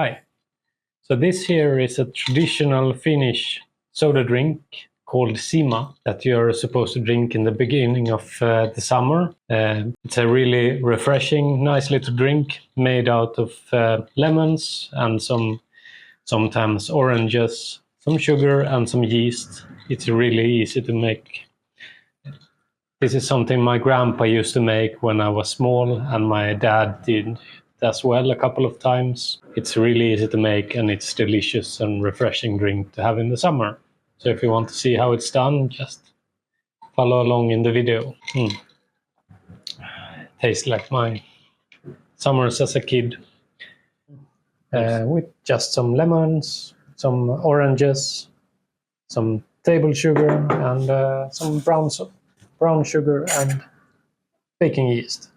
Hi. So this here is a traditional Finnish soda drink called Sima that you're supposed to drink in the beginning of the summer. It's a really refreshing, nice little drink made out of lemons and sometimes oranges, some sugar and some yeast. It's really easy to make. This is something my grandpa used to make when I was small, and my dad did as well a couple of times. It's really easy to make, and it's delicious and refreshing drink to have in the summer. So if you want to see how it's done, just follow along in the video. Tastes like my summers as a kid. With just some lemons, some oranges, some table sugar, and some brown sugar and baking yeast.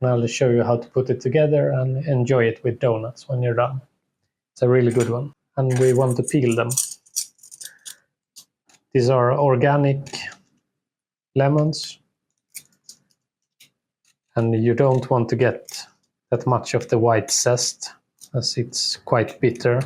And I'll show you how to put it together and enjoy it with donuts when you're done. It's a really good one. And we want to peel them. These are organic lemons. And you don't want to get that much of the white zest, as it's quite bitter.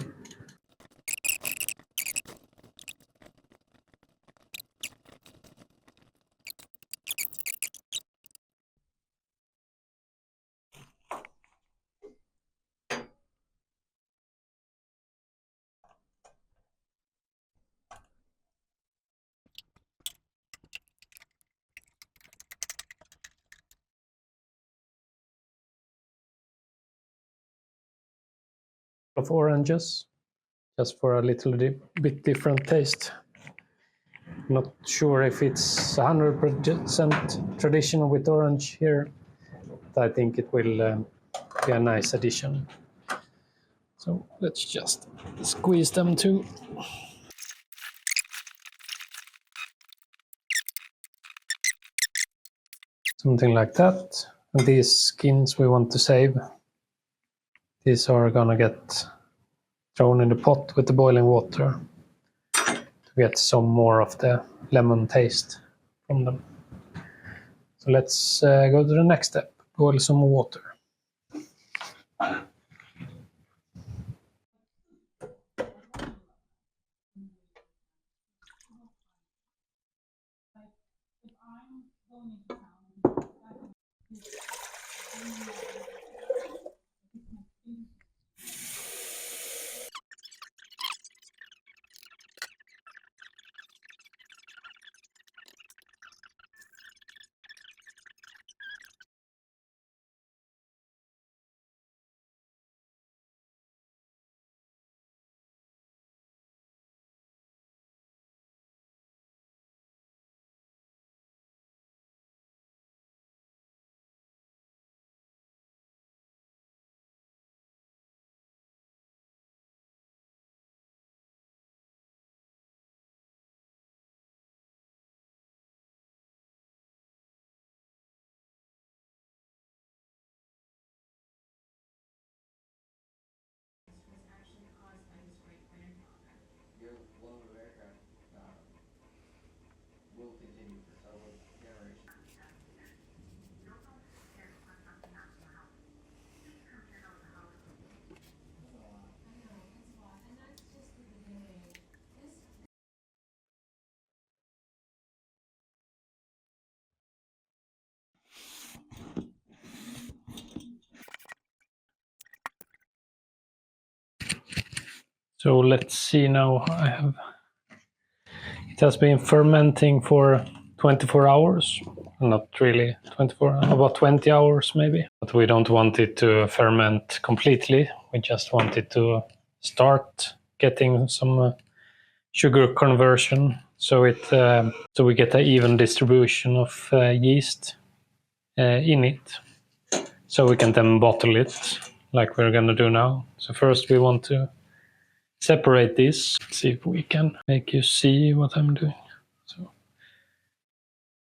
Of oranges, just for a little bit different taste. Not sure if it's 100% traditional with orange here, but I think it will be a nice addition. So let's just squeeze them too. Something like that. And these skins we want to save. These are gonna get thrown in the pot with the boiling water to get some more of the lemon taste from them. So let's go to the next step, boil some water. So let's see now. It has been fermenting for 24 hours. Not really 24, about 20 hours maybe. But we don't want it to ferment completely. We just want it to start getting some sugar conversion, so we get an even distribution of yeast in it. So we can then bottle it like we're gonna do now. So first we want to separate this. See if we can make you see what I'm doing. So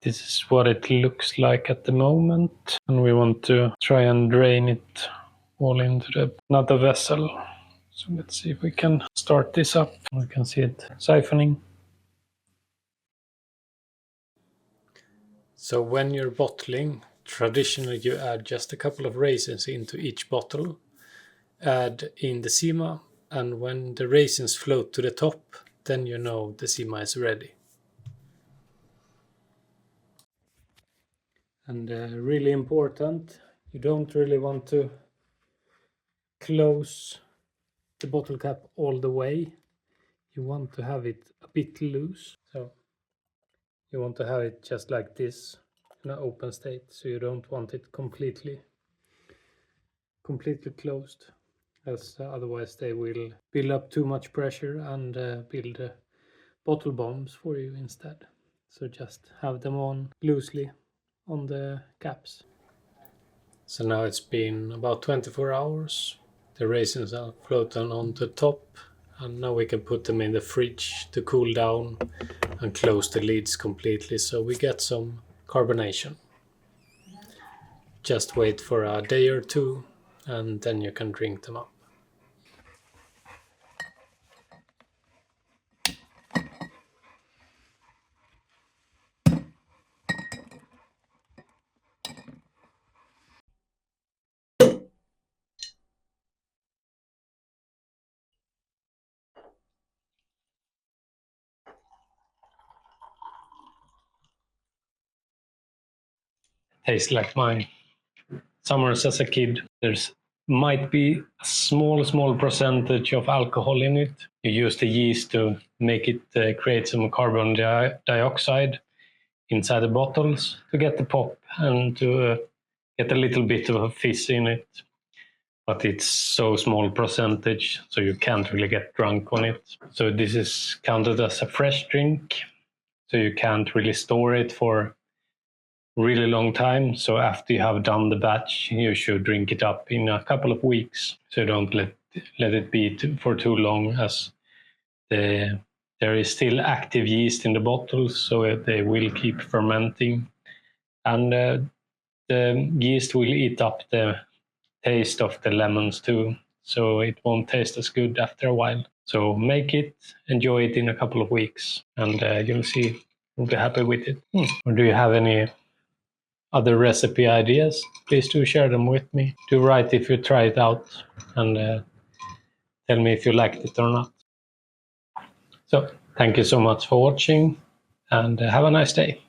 this is what it looks like at the moment, and we want to try and drain it all into another vessel. So let's see if we can start this up. We can see it siphoning. So when you're bottling, traditionally you add just a couple of raisins into each bottle, add in the Sima, and when the raisins float to the top, then you know the Sima is ready. And really important, you don't really want to close the bottle cap all the way. You want to have it a bit loose. So you want to have it just like this in an open state. So you don't want it completely closed, as otherwise they will build up too much pressure and build bottle bombs for you instead. So just have them on loosely on the caps. So now it's been about 24 hours. The raisins are floating on the top, and now we can put them in the fridge to cool down and close the lids completely so we get some carbonation. Just wait for a day or two and then you can drink them up. Tastes like my summers as a kid. There's might be a small percentage of alcohol in it. You use the yeast to make it create some carbon dioxide inside the bottles to get the pop and to get a little bit of a fizz in it. But it's so small percentage, so you can't really get drunk on it. So this is counted as a fresh drink, so you can't really store it for really long time. So after you have done the batch, you should drink it up in a couple of weeks. So don't let it be for too long, as there is still active yeast in the bottles, so they will keep fermenting. And the yeast will eat up the taste of the lemons too. So it won't taste as good after a while. So make it, enjoy it in a couple of weeks, and you'll see, you'll be happy with it. Or do you have any other recipe ideas? Please do share them with me. Do write if you try it out, and tell me if you liked it or not. So thank you so much for watching, and have a nice day.